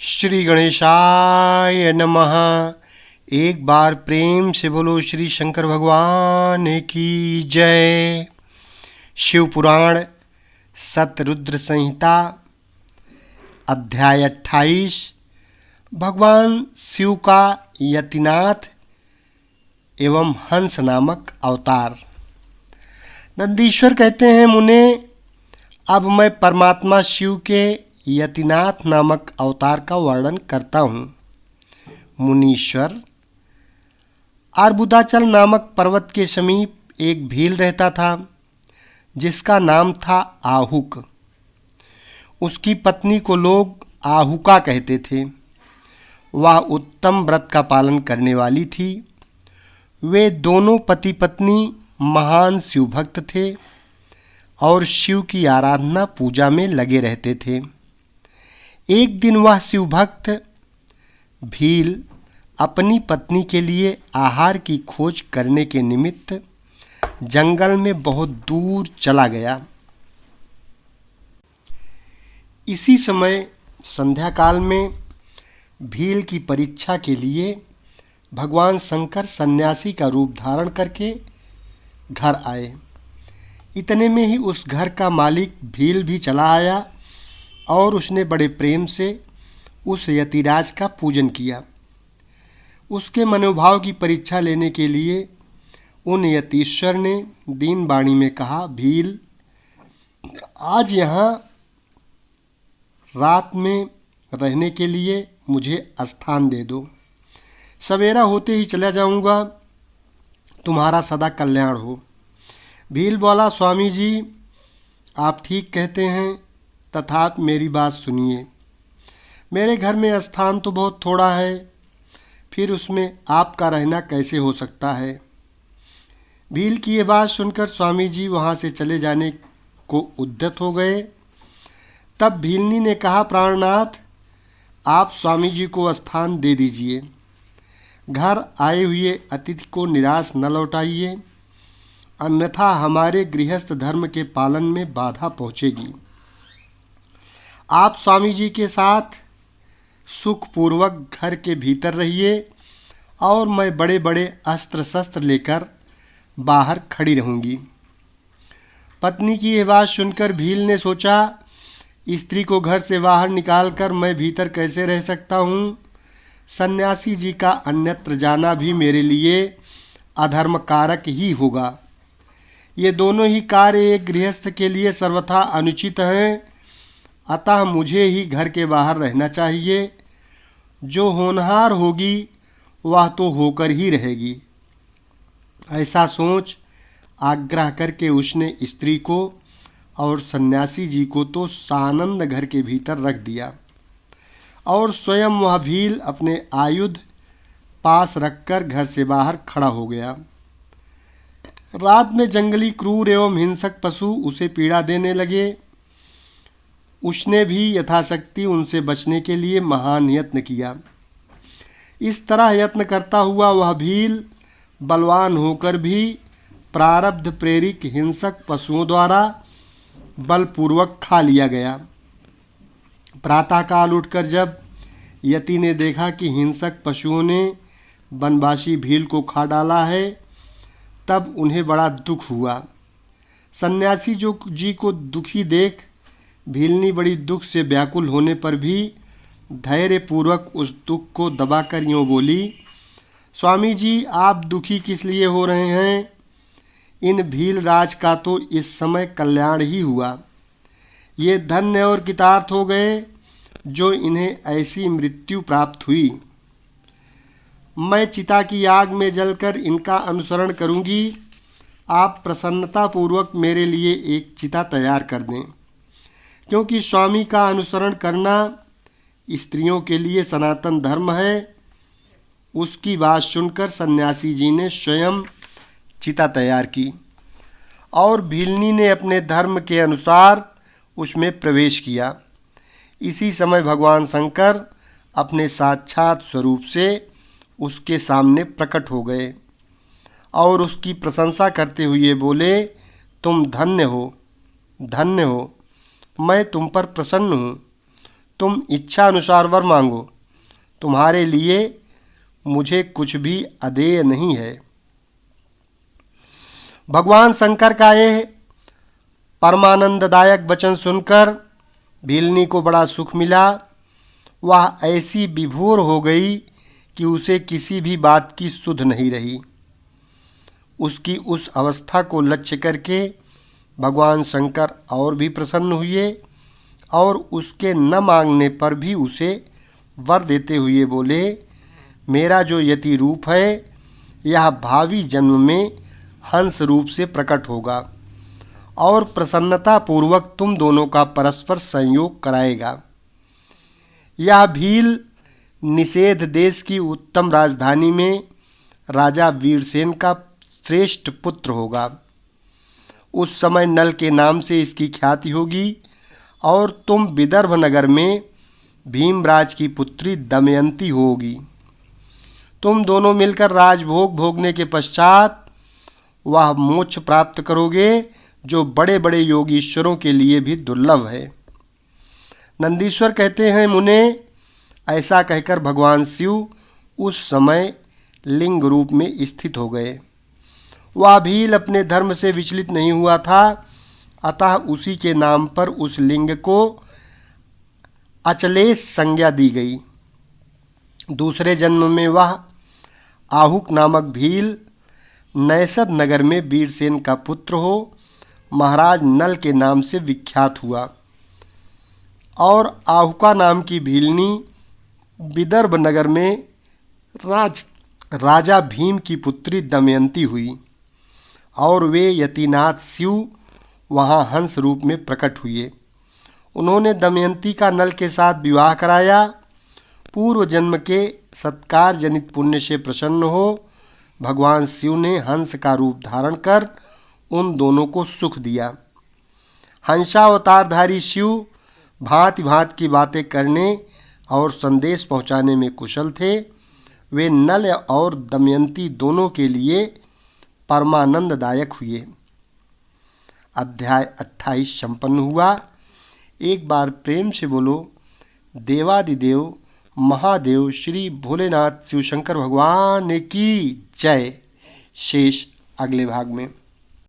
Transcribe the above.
श्री गणेशाय नमः। एक बार प्रेम से बोलो श्री शंकर भगवान की जय। शिव पुराण सतरुद्र संहिता अध्याय 28। भगवान शिव का यतिनाथ एवं हंस नामक अवतार। नंदीश्वर कहते हैं, मुने अब मैं परमात्मा शिव के यतिनाथ नामक अवतार का वर्णन करता हूँ। मुनीश्वर, अर्बुदाचल नामक पर्वत के समीप एक भील रहता था जिसका नाम था आहुक। उसकी पत्नी को लोग आहुका कहते थे। वह उत्तम व्रत का पालन करने वाली थी। वे दोनों पति पत्नी महान शिव भक्त थे और शिव की आराधना पूजा में लगे रहते थे। एक दिन वह शिव भक्त भील अपनी पत्नी के लिए आहार की खोज करने के निमित्त जंगल में बहुत दूर चला गया। इसी समय संध्या काल में भील की परीक्षा के लिए भगवान शंकर सन्यासी का रूप धारण करके घर आए। इतने में ही उस घर का मालिक भील भी चला आया और उसने बड़े प्रेम से उस यतिराज का पूजन किया। उसके मनोभाव की परीक्षा लेने के लिए उन यतीश्वर ने दीन वाणी में कहा, भील, आज यहाँ रात में रहने के लिए मुझे स्थान दे दो। सवेरा होते ही चला जाऊँगा, तुम्हारा सदा कल्याण हो। भील बोला, स्वामी जी, आप ठीक कहते हैं, तथापि मेरी बात सुनिए। मेरे घर में स्थान तो बहुत थोड़ा है, फिर उसमें आपका रहना कैसे हो सकता है। भील की ये बात सुनकर स्वामी जी वहाँ से चले जाने को उद्यत हो गए। तब भीलनी ने कहा, प्राणनाथ, आप स्वामी जी को स्थान दे दीजिए। घर आए हुए अतिथि को निराश न लौटाइए, अन्यथा हमारे गृहस्थ धर्म के पालन में बाधा पहुँचेगी। आप स्वामी जी के साथ सुखपूर्वक घर के भीतर रहिए और मैं बड़े बड़े अस्त्र शस्त्र लेकर बाहर खड़ी रहूँगी। पत्नी की यह बात सुनकर भील ने सोचा, स्त्री को घर से बाहर निकालकर मैं भीतर कैसे रह सकता हूँ। सन्यासी जी का अन्यत्र जाना भी मेरे लिए अधर्म कारक ही होगा। ये दोनों ही कार्य एक गृहस्थ के लिए सर्वथा अनुचित हैं। अतः मुझे ही घर के बाहर रहना चाहिए। जो होनहार होगी वह तो होकर ही रहेगी। ऐसा सोच आग्रह करके उसने स्त्री को और सन्यासी जी को तो सानंद घर के भीतर रख दिया और स्वयं वह भील अपने आयुध पास रखकर घर से बाहर खड़ा हो गया। रात में जंगली क्रूर एवं हिंसक पशु उसे पीड़ा देने लगे। उसने भी यथाशक्ति उनसे बचने के लिए महान यत्न किया। इस तरह यत्न करता हुआ वह भील बलवान होकर भी प्रारब्ध प्रेरित हिंसक पशुओं द्वारा बलपूर्वक खा लिया गया। प्रातःकाल उठकर जब यति ने देखा कि हिंसक पशुओं ने वनवासी भील को खा डाला है, तब उन्हें बड़ा दुख हुआ। सन्यासी जी को दुखी देख भीलनी बड़ी दुख से व्याकुल होने पर भी धैर्यपूर्वक उस दुख को दबाकर यूँ बोली, स्वामी जी, आप दुखी किस लिए हो रहे हैं। इन भील राज का तो इस समय कल्याण ही हुआ। ये धन्य और कृतार्थ हो गए जो इन्हें ऐसी मृत्यु प्राप्त हुई। मैं चिता की आग में जलकर इनका अनुसरण करूंगी। आप प्रसन्नतापूर्वक मेरे लिए एक चिता तैयार कर दें, क्योंकि स्वामी का अनुसरण करना स्त्रियों के लिए सनातन धर्म है। उसकी बात सुनकर सन्यासी जी ने स्वयं चिता तैयार की और भीलनी ने अपने धर्म के अनुसार उसमें प्रवेश किया। इसी समय भगवान शंकर अपने साक्षात स्वरूप से उसके सामने प्रकट हो गए और उसकी प्रशंसा करते हुए बोले, तुम धन्य हो, धन्य हो, मैं तुम पर प्रसन्न हूँ। तुम इच्छा अनुसार वर मांगो, तुम्हारे लिए मुझे कुछ भी अदेय नहीं है। भगवान शंकर का यह परमानंददायक वचन सुनकर भीलनी को बड़ा सुख मिला। वह ऐसी विभोर हो गई कि उसे किसी भी बात की सुध नहीं रही। उसकी उस अवस्था को लक्ष्य करके भगवान शंकर और भी प्रसन्न हुए और उसके न मांगने पर भी उसे वर देते हुए बोले, मेरा जो यति रूप है यह भावी जन्म में हंस रूप से प्रकट होगा और प्रसन्नता पूर्वक तुम दोनों का परस्पर संयोग कराएगा। यह भील निषेध देश की उत्तम राजधानी में राजा वीरसेन का श्रेष्ठ पुत्र होगा। उस समय नल के नाम से इसकी ख्याति होगी और तुम विदर्भ नगर में भीमराज की पुत्री दमयंती होगी। तुम दोनों मिलकर राजभोग भोगने के पश्चात वह मोक्ष प्राप्त करोगे जो बड़े बड़े योगीश्वरों के लिए भी दुर्लभ है। नंदीश्वर कहते हैं, मुने, ऐसा कहकर भगवान शिव उस समय लिंग रूप में स्थित हो गए। वह भील अपने धर्म से विचलित नहीं हुआ था, अतः उसी के नाम पर उस लिंग को अचलेश संज्ञा दी गई। दूसरे जन्म में वह आहुक नामक भील नैसद नगर में वीरसेन का पुत्र हो महाराज नल के नाम से विख्यात हुआ और आहुका नाम की भीलनी विदर्भ नगर में राजा भीम की पुत्री दमयंती हुई और वे यतिनाथ शिव वहाँ हंस रूप में प्रकट हुए। उन्होंने दमयंती का नल के साथ विवाह कराया। पूर्व जन्म के सत्कार जनित पुण्य से प्रसन्न हो भगवान शिव ने हंस का रूप धारण कर उन दोनों को सुख दिया। हंसावतारधारी शिव भांति भांति की बातें करने और संदेश पहुंचाने में कुशल थे। वे नल और दमयंती दोनों के लिए परमानंददायक हुए। अध्याय 28 संपन्न हुआ। एक बार प्रेम से बोलो, देवादिदेव महादेव श्री भोलेनाथ शिव शंकर भगवान की जय। शेष अगले भाग में।